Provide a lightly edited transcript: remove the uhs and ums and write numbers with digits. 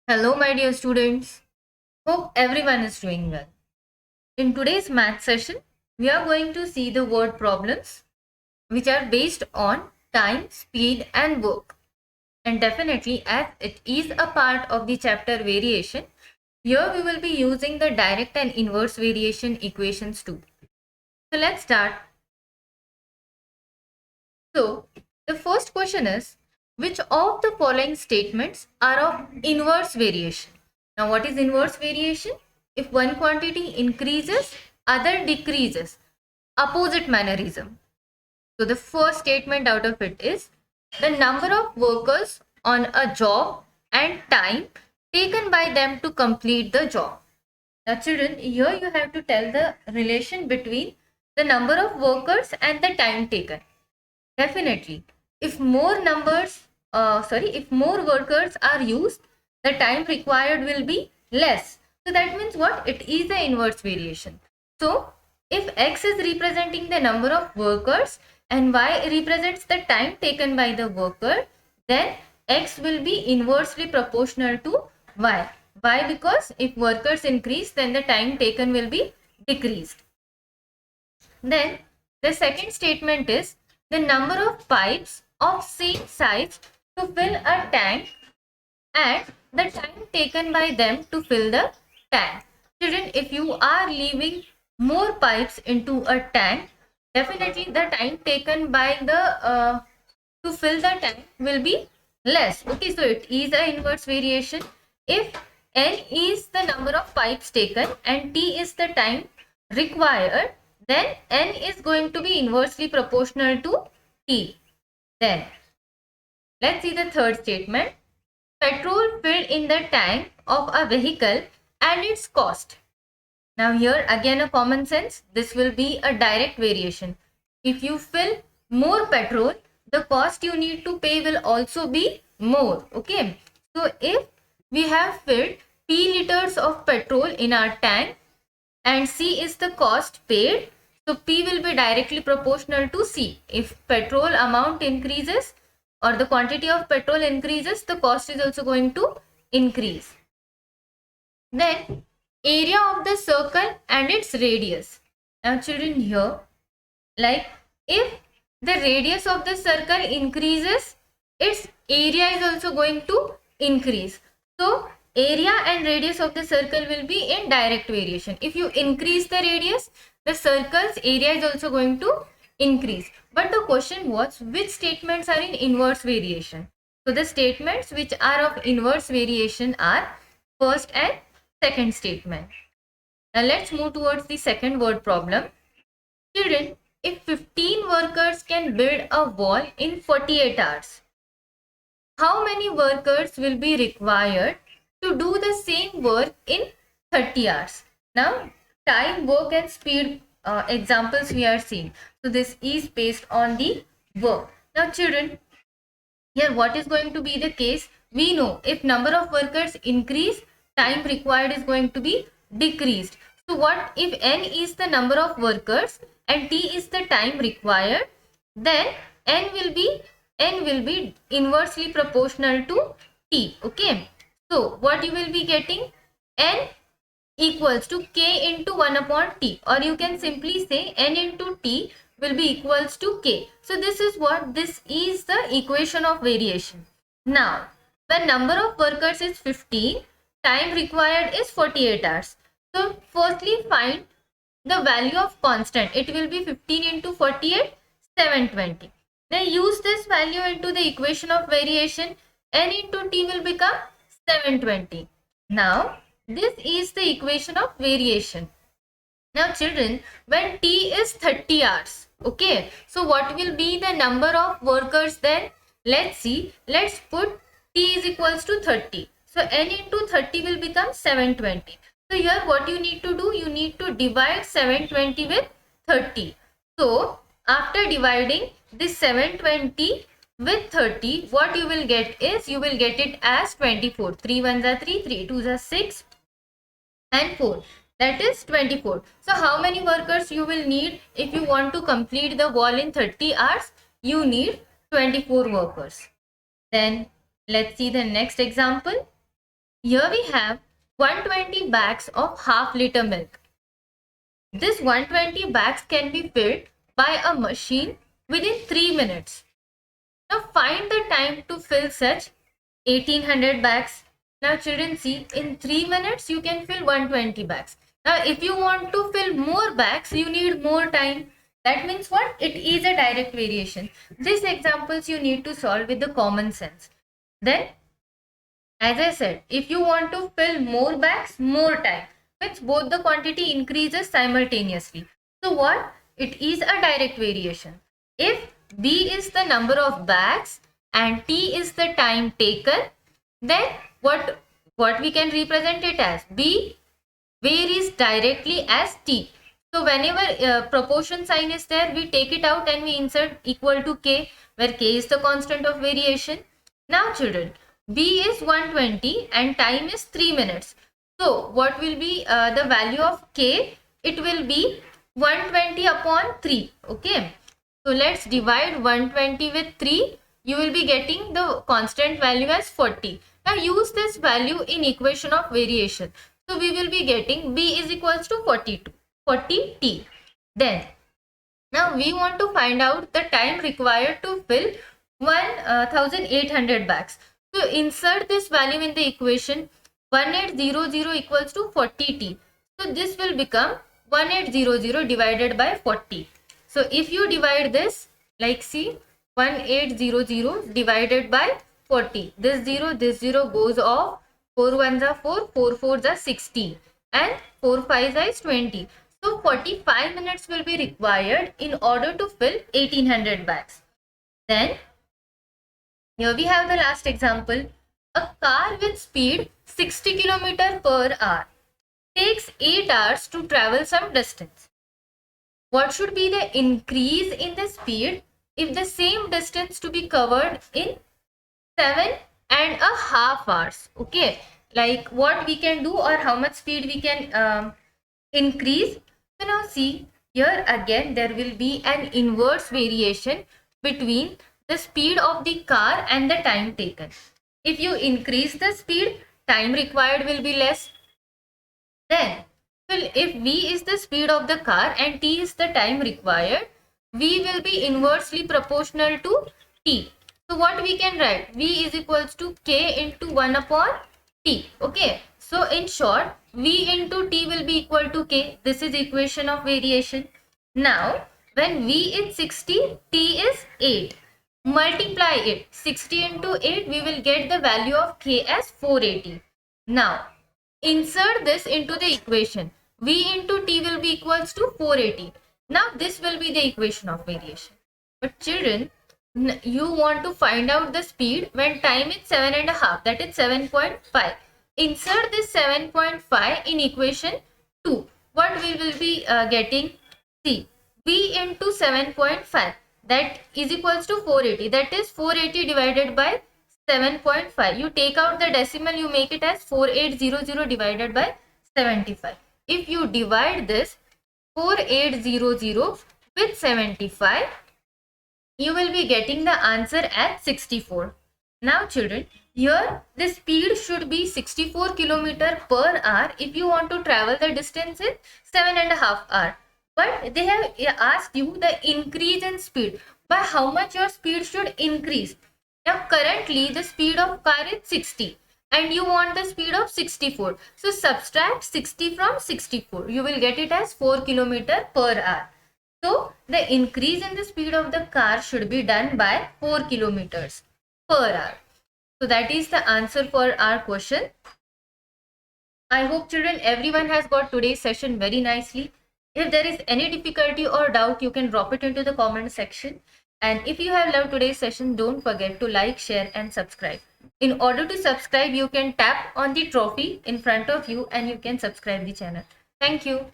Hello, my dear students. Hope everyone is doing well. In today's math session, we are going to see the word problems which are based on time, speed, and work. And definitely, as it is a part of the chapter variation, here we will be using the direct and inverse variation equations too. So let's start. So, the first question is, which of the following statements are of inverse variation? Now, what is inverse variation? If one quantity increases, other decreases. Opposite mannerism. So, the first statement out of it is, the number of workers on a job and time taken by them to complete the job. Now, children, here you have to tell the relation between the number of workers and the time taken. Definitely. If more workers are used, the time required will be less. So that means what? It is the inverse variation. So if X is representing the number of workers and Y represents the time taken by the worker, then X will be inversely proportional to Y. Why? Because if workers increase, then the time taken will be decreased. Then the second statement is the number of pipes of same size to fill a tank and the time taken by them to fill the tank. Children, if you are leaving more pipes into a tank, definitely the time taken by the to fill the tank will be less. Okay, so it is a inverse variation. If N is the number of pipes taken and T is the time required, then N is going to be inversely proportional to T. Then let's see the third statement. Petrol filled in the tank of a vehicle and its cost. Now here again a common sense, this will be a direct variation. If you fill more petrol, the cost you need to pay will also be more. Okay. So if we have filled P liters of petrol in our tank and C is the cost paid, so P will be directly proportional to C. If petrol amount increases or the quantity of petrol increases, the cost is also going to increase. Then area of the circle and its radius. Now children, here, like if the radius of the circle increases, its area is also going to increase. So area and radius of the circle will be in direct variation. If you increase the radius, the circle's area is also going to increase. But the question was, which statements are in inverse variation? So the statements which are of inverse variation are first and second statement. Now let's move towards the second word problem. Children, if 15 workers can build a wall in 48 hours, how many workers will be required to do the same work in 30 hours? Now, time, work and speed examples we are seeing. So this is based on the work. Now children, here what is going to be the case? We know if number of workers increase, time required is going to be decreased. So what if N is the number of workers and T is the time required, then N will be inversely proportional to T. Okay. So what you will be getting? N equals to K into 1 upon T, or you can simply say N into T will be equals to K. So this is the equation of variation. Now, when number of workers is 15, time required is 48 hours. So firstly find the value of constant. It will be 15 into 48, 720. Then use this value into the equation of variation. N into T will become 720. Now, this is the equation of variation. Now children, when T is 30 hours, okay, so what will be the number of workers then? Let's see, let's put T is equals to 30. So N into 30 will become 720. So here what you need to do, you need to divide 720 with 30. So after dividing this 720 with 30, what you will get is, you will get it as 24. 3 1s are 3, 3 2s are 6 and 4. That is 24. So how many workers you will need if you want to complete the wall in 30 hours? You need 24 workers. Then let's see the next example. Here we have 120 bags of half-liter milk. This 120 bags can be filled by a machine within 3 minutes. Now find the time to fill such 1800 bags. Now children, see, in 3 minutes you can fill 120 bags. Now if you want to fill more bags, you need more time. That means what? It is a direct variation. These examples you need to solve with the common sense. Then, as I said, if you want to fill more bags, more time, means both the quantity increases simultaneously. So what? It is a direct variation. If B is the number of bags and T is the time taken, then what we can represent it as? B varies directly as T. So whenever proportion sign is there, we take it out and we insert equal to K, where K is the constant of variation. Now children, B is 120 and time is 3 minutes. So what will be the value of K? It will be 120 upon 3. Okay. So let's divide 120 with 3. You will be getting the constant value as 40. Now use this value in equation of variation. So we will be getting B is equals to 42. 40T. Then, now we want to find out the time required to fill 1800 bags. So insert this value in the equation. 1800 equals to 40T. So this will become 1800 divided by 40. So if you divide this, like see, 1800 divided by 40. This 0 goes off. 4 ones are 4, 4 fours are 16 and 4 fives is 20. So 45 minutes will be required in order to fill 1800 bags. Then here we have the last example. A car with speed 60 km per hour takes 8 hours to travel some distance. What should be the increase in the speed if the same distance to be covered in 7.5 hours? Okay, like what we can do or how much speed we can increase. So now see, here again there will be an inverse variation between the speed of the car and the time taken. If you increase the speed, time required will be less. Then, if V is the speed of the car and T is the time required, V will be inversely proportional to T. So what we can write? V is equals to K into 1 upon T. Okay. So in short, V into T will be equal to K. This is equation of variation. Now, when V is 60, T is 8. Multiply it. 60 into 8, we will get the value of K as 480. Now, insert this into the equation. V into T will be equals to 480. Now, this will be the equation of variation. But children, you want to find out the speed when time is 7.5, that is 7.5. Insert this 7.5 in equation 2. What we will be getting? See, V into 7.5, that is equals to 480. That is 480 divided by 7.5. You take out the decimal, you make it as 4800 divided by 75. If you divide this 4800 with 75, you will be getting the answer at 64. Now children, here the speed should be 64 km per hour if you want to travel the distance in 7.5 hours. But they have asked you the increase in speed. By how much your speed should increase? Now currently the speed of car is 60 and you want the speed of 64. So subtract 60 from 64. You will get it as 4 km per hour. So the increase in the speed of the car should be done by 4 kilometers per hour. So that is the answer for our question. I hope children, everyone has got today's session very nicely. If there is any difficulty or doubt, you can drop it into the comment section. And if you have loved today's session, don't forget to like, share and subscribe. In order to subscribe, you can tap on the trophy in front of you and you can subscribe the channel. Thank you.